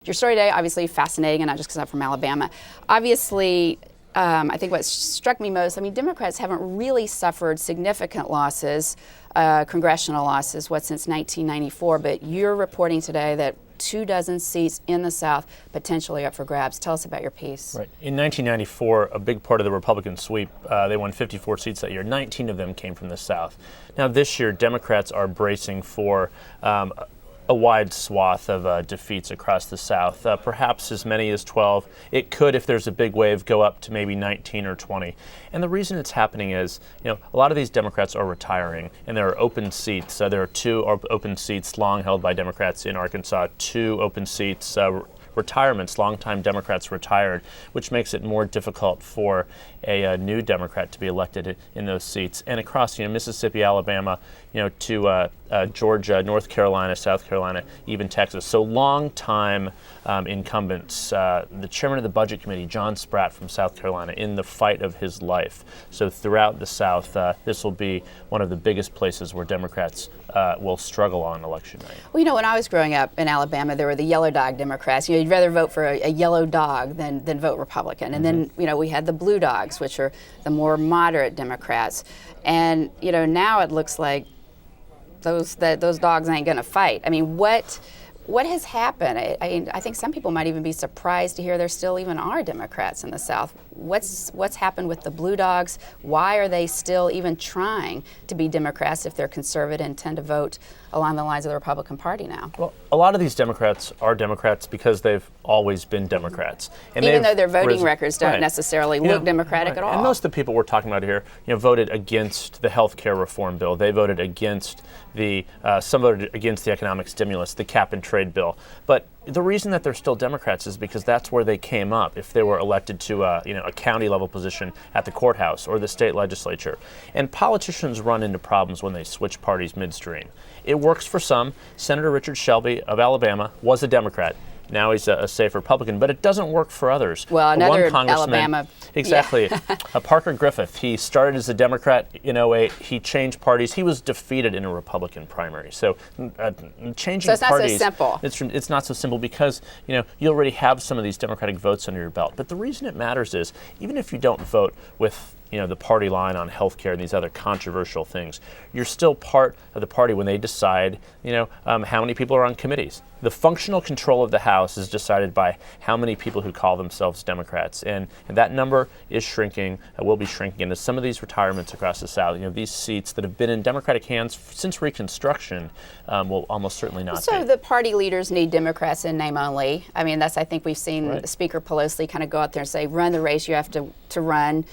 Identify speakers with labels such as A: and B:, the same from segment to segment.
A: Your story today, obviously fascinating, and not just because I'm from Alabama. Obviously, I think what struck me most, Democrats haven't really suffered significant losses, congressional losses, since 1994, but you're reporting today that 24 seats in the South potentially up for grabs. Tell us about your piece.
B: Right. In 1994, a big part of the Republican sweep, they won 54 seats that year. 19 of them came from the South. Now this year, Democrats are bracing for a wide swath of defeats across the South, perhaps as many as 12. It could, if there's a big wave, go up to maybe 19 or 20. And the reason it's happening is, a lot of these Democrats are retiring, and there are open seats. There are 2 open seats long held by Democrats in Arkansas, 2 open seats, retirements, longtime Democrats retired, which makes it more difficult for a new Democrat to be elected in those seats. And across, Mississippi, Alabama, to Georgia, North Carolina, South Carolina, even Texas. So long-time incumbents. The chairman of the Budget Committee, John Spratt from South Carolina, in the fight of his life. So throughout the South, this will be one of the biggest places where Democrats will struggle on election night.
A: Well, when I was growing up in Alabama, there were the yellow dog Democrats. You'd rather vote for a yellow dog than vote Republican. And then, we had the blue dogs, which are the more moderate Democrats. And, now it looks like those dogs ain't going to fight. What has happened? I think some people might even be surprised to hear there still even are Democrats in the South. What's happened with the blue dogs? Why are they still even trying to be Democrats if they're conservative and tend to vote along the lines of the Republican Party now?
B: Well, a lot of these Democrats are Democrats because they've always been Democrats.
A: And even though their voting records don't necessarily look Democratic at all.
B: And most of the people we're talking about here, voted against the health care reform bill. They voted against some voted against the economic stimulus, the cap and trade bill. But the reason that they're still Democrats is because that's where they came up if they were elected to a county level position at the courthouse or the state legislature. And politicians run into problems when they switch parties midstream. It works for some. Senator Richard Shelby of Alabama was a Democrat. Now he's a safe Republican, but it doesn't work for others.
A: Well, another Alabama.
B: Exactly. Yeah. Parker Griffith, he started as a Democrat in 2008. He changed parties. He was defeated in a Republican primary. So changing
A: it's
B: parties.
A: Not so simple.
B: It's not so simple because, you already have some of these Democratic votes under your belt. But the reason it matters is even if you don't vote with the party line on health care and these other controversial things, you're still part of the party when they decide, how many people are on committees. The functional control of the House is decided by how many people who call themselves Democrats. And that number is shrinking, will be shrinking. And as some of these retirements across the South, these seats that have been in Democratic hands since Reconstruction will almost certainly not be.
A: So the party leaders need Democrats in name only. I think we've seen Speaker Pelosi kind of go out there and say, run the race you have to run,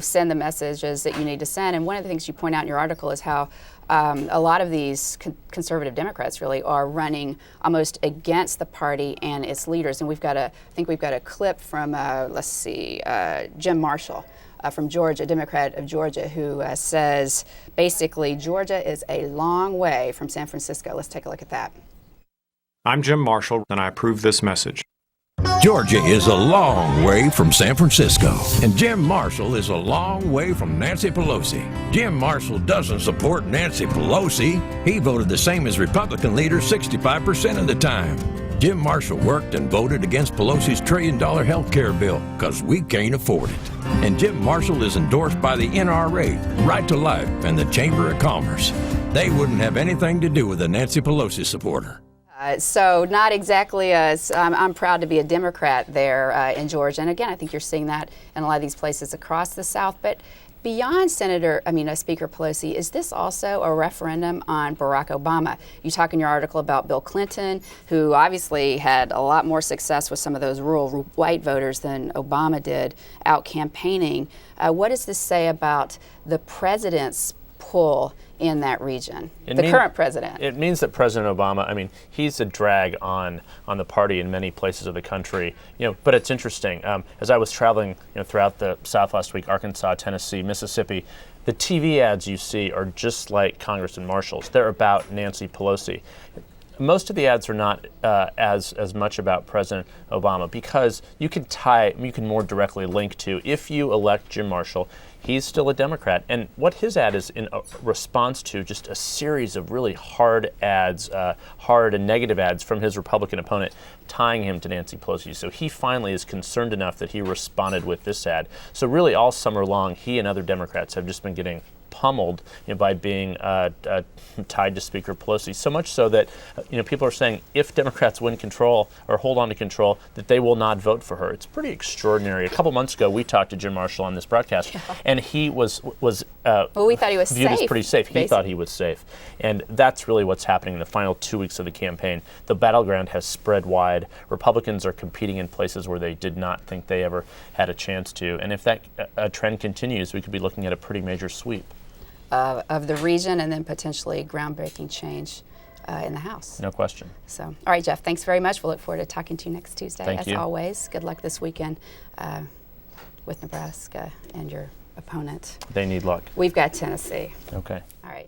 A: send the messages that you need to send. And one of the things you point out in your article is how a lot of these conservative Democrats really are running almost against the party and its leaders. And I think we've got a clip from, Jim Marshall from Georgia, Democrat of Georgia, who says basically Georgia is a long way from San Francisco. Let's take a look at that.
C: I'm Jim Marshall, and I approve this message.
D: Georgia is a long way from San Francisco, and Jim Marshall is a long way from Nancy Pelosi. Jim Marshall doesn't support Nancy Pelosi. He voted the same as Republican leaders 65% of the time. Jim Marshall worked and voted against Pelosi's $1 trillion health care bill because we can't afford it. And Jim Marshall is endorsed by the NRA, Right to Life, and the Chamber of Commerce. They wouldn't have anything to do with a Nancy Pelosi supporter.
A: So not exactly I'm proud to be a Democrat there in Georgia. And again, I think you're seeing that in a lot of these places across the South. But beyond Speaker Pelosi, is this also a referendum on Barack Obama? You talk in your article about Bill Clinton, who obviously had a lot more success with some of those rural white voters than Obama did out campaigning. What does this say about the president's pull in that region, current president?
B: It means that President Obama, he's a drag on the party in many places of the country. But it's interesting. As I was traveling, throughout the South last week, Arkansas, Tennessee, Mississippi, the TV ads you see are just like Congressman Marshall's. They're about Nancy Pelosi. Most of the ads are not as much about President Obama because you can more directly link to, if you elect Jim Marshall, he's still a Democrat. And what his ad is in response to just a series of really hard ads, hard and negative ads from his Republican opponent, tying him to Nancy Pelosi. So he finally is concerned enough that he responded with this ad. So really all summer long, he and other Democrats have just been getting pummeled by being tied to Speaker Pelosi. So much so that people are saying if Democrats win control or hold on to control, that they will not vote for her. It's pretty extraordinary. A couple months ago, we talked to Jim Marshall on this broadcast, and he was
A: well, we thought he was
B: viewed
A: safe,
B: as pretty safe. He thought he was safe, and that's really what's happening in the final 2 weeks of the campaign. The battleground has spread wide. Republicans are competing in places where they did not think they ever had a chance to, and if that trend continues, we could be looking at a pretty major sweep
A: of the region, and then potentially groundbreaking change in the House.
B: No question.
A: So, all right, Jeff, thanks very much. We'll look forward to talking to you next Tuesday.
B: Thank you.
A: As always, good luck this weekend with Nebraska and your opponent.
B: They need luck.
A: We've got Tennessee.
B: Okay.
A: All right.